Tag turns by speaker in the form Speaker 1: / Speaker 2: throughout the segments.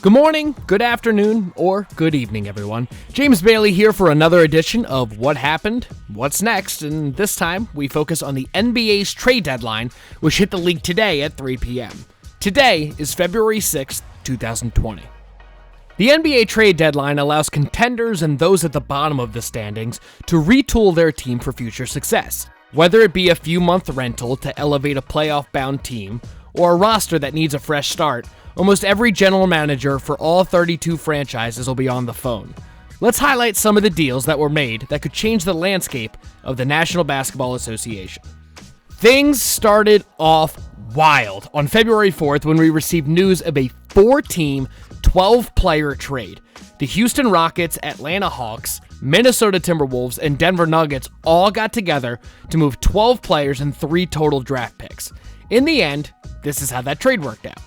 Speaker 1: Good morning, good afternoon, or good evening, everyone. James Bailey here for another edition of What Happened, What's Next, and this time we focus on the NBA's trade deadline, which hit the league today at 3 p.m. Today is February 6th, 2020. The NBA trade deadline allows contenders and those at the bottom of the standings to retool their team for future success, whether it be a few-month rental to elevate a playoff-bound team, or a roster that needs a fresh start. Almost every general manager for all 32 franchises will be on the phone. Let's highlight some of the deals that were made that could change the landscape of the National Basketball Association. Things started off wild on February 4th when we received news of a 4-team, 12-player trade. The Houston Rockets, Atlanta Hawks, Minnesota Timberwolves, and Denver Nuggets all got together to move 12 players and 3 total draft picks. In the end, this is how that trade worked out.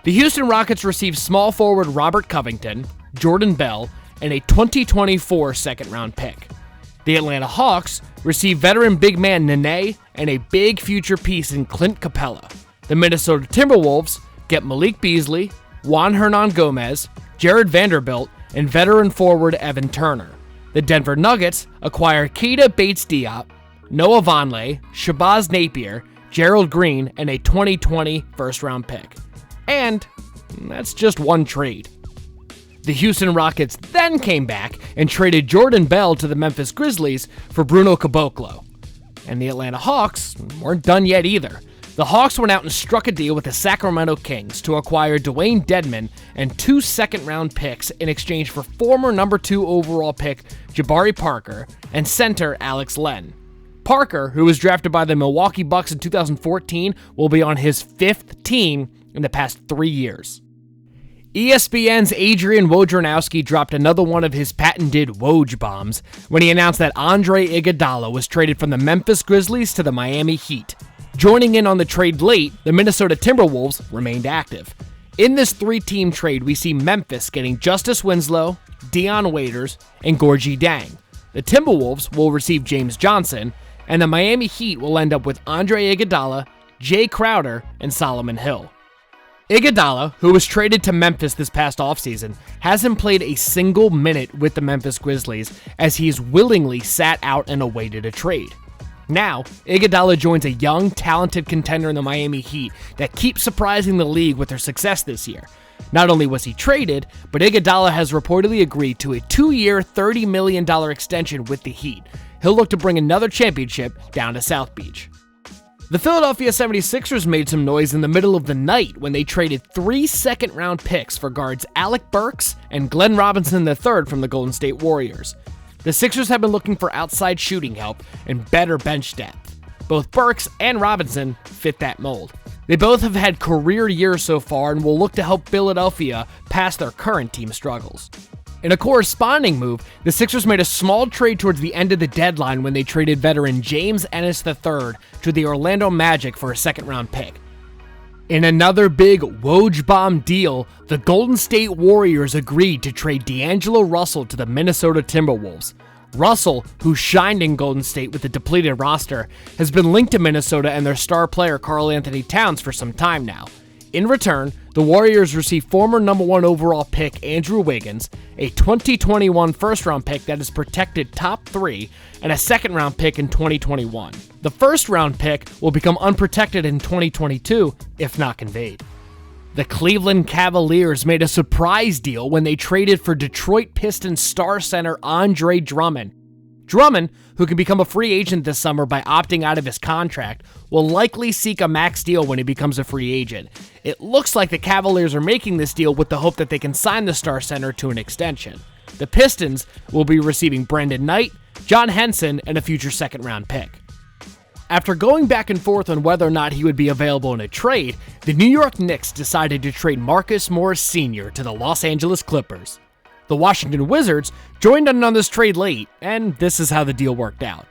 Speaker 1: The Houston Rockets received small forward Robert Covington, Jordan Bell, and a 2024 second-round pick. The Atlanta Hawks received veteran big man Nene and a big future piece in Clint Capella. The Minnesota Timberwolves get Malik Beasley, Juan Hernan Gomez, Jared Vanderbilt, and veteran forward Evan Turner. The Denver Nuggets acquire Keita Bates-Diop, Noah Vonleh, Shabazz Napier, Gerald Green, and a 2020 first-round pick. And that's just one trade. The Houston Rockets then came back and traded Jordan Bell to the Memphis Grizzlies for Bruno Caboclo. And the Atlanta Hawks weren't done yet either. The Hawks went out and struck a deal with the Sacramento Kings to acquire Dwayne Dedmon and 2 second-round picks in exchange for former number 2 overall pick Jabari Parker and center Alex Len. Parker, who was drafted by the Milwaukee Bucks in 2014, will be on his 5th team in the past 3 years. ESPN's Adrian Wojnarowski dropped another one of his patented Woj bombs when he announced that Andre Iguodala was traded from the Memphis Grizzlies to the Miami Heat. Joining in on the trade late, the Minnesota Timberwolves remained active. In this 3-team trade, we see Memphis getting Justice Winslow, Dion Waiters, and Gorgui Dieng. The Timberwolves will receive James Johnson, and the Miami Heat will end up with Andre Iguodala, Jay Crowder, and Solomon Hill. Iguodala, who was traded to Memphis this past offseason, hasn't played a single minute with the Memphis Grizzlies as he's willingly sat out and awaited a trade. Now, Iguodala joins a young, talented contender in the Miami Heat that keeps surprising the league with their success this year. Not only was he traded, but Iguodala has reportedly agreed to a 2-year, $30 million extension with the Heat. He'll look to bring another championship down to South Beach. The Philadelphia 76ers made some noise in the middle of the night when they traded 3 second-round picks for guards Alec Burks and Glenn Robinson III from the Golden State Warriors. The Sixers have been looking for outside shooting help and better bench depth. Both Burks and Robinson fit that mold. They both have had career years so far and will look to help Philadelphia past their current team struggles. In a corresponding move, the Sixers made a small trade towards the end of the deadline when they traded veteran James Ennis III to the Orlando Magic for a second-round pick. In another big Woj bomb deal, the Golden State Warriors agreed to trade D'Angelo Russell to the Minnesota Timberwolves. Russell, who shined in Golden State with a depleted roster, has been linked to Minnesota and their star player Karl Anthony Towns for some time now. In return, the Warriors received former number 1 overall pick Andrew Wiggins, a 2021 first-round pick that is protected top 3, and a second-round pick in 2021. The first-round pick will become unprotected in 2022, if not conveyed. The Cleveland Cavaliers made a surprise deal when they traded for Detroit Pistons star center Andre Drummond. Drummond, who can become a free agent this summer by opting out of his contract, will likely seek a max deal when he becomes a free agent. It looks like the Cavaliers are making this deal with the hope that they can sign the star center to an extension. The Pistons will be receiving Brandon Knight, John Henson, and a future second-round pick. After going back and forth on whether or not he would be available in a trade, the New York Knicks decided to trade Marcus Morris Sr. to the Los Angeles Clippers. The Washington Wizards joined in on this trade late, and this is how the deal worked out.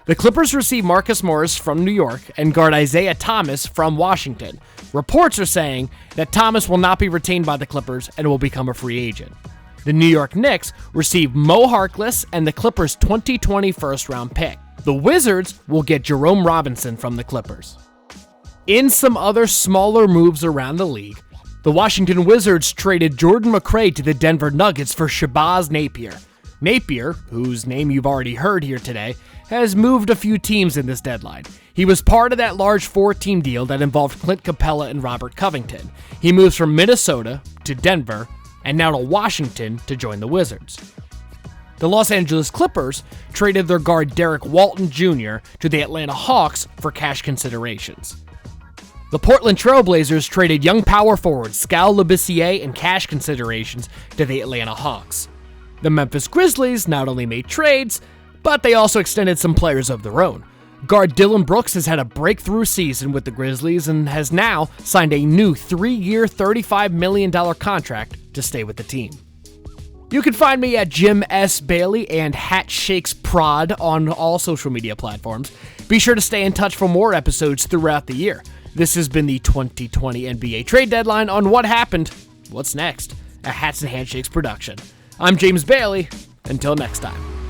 Speaker 1: The Clippers received Marcus Morris from New York and guard Isaiah Thomas from Washington. Reports are saying that Thomas will not be retained by the Clippers and will become a free agent. The New York Knicks received Mo Harkless and the Clippers' 2020 first-round pick. The Wizards will get Jerome Robinson from the Clippers. In some other smaller moves around the league, The Washington Wizards traded Jordan McRae to the Denver Nuggets for Shabazz Napier. Napier, whose name you've already heard here today, has moved a few teams in this deadline. He was part of that large 4-team deal that involved Clint Capella and Robert Covington. He moves from Minnesota to Denver and now to Washington to join the Wizards. The Los Angeles Clippers traded their guard Derek Walton Jr. to the Atlanta Hawks for cash considerations. The Portland Trail Blazers traded young power forward Skal Labissiere and cash considerations to the Atlanta Hawks. The Memphis Grizzlies not only made trades, but they also extended some players of their own. Guard Dylan Brooks has had a breakthrough season with the Grizzlies and has now signed a new 3-year, $35 million contract to stay with the team. You can find me at Jim S. Bailey and Handshakes Prod on all social media platforms. Be sure to stay in touch for more episodes throughout the year. This has been the 2020 NBA trade deadline on What Happened, What's Next, a Hats and Handshakes production. I'm James Bailey. Until next time.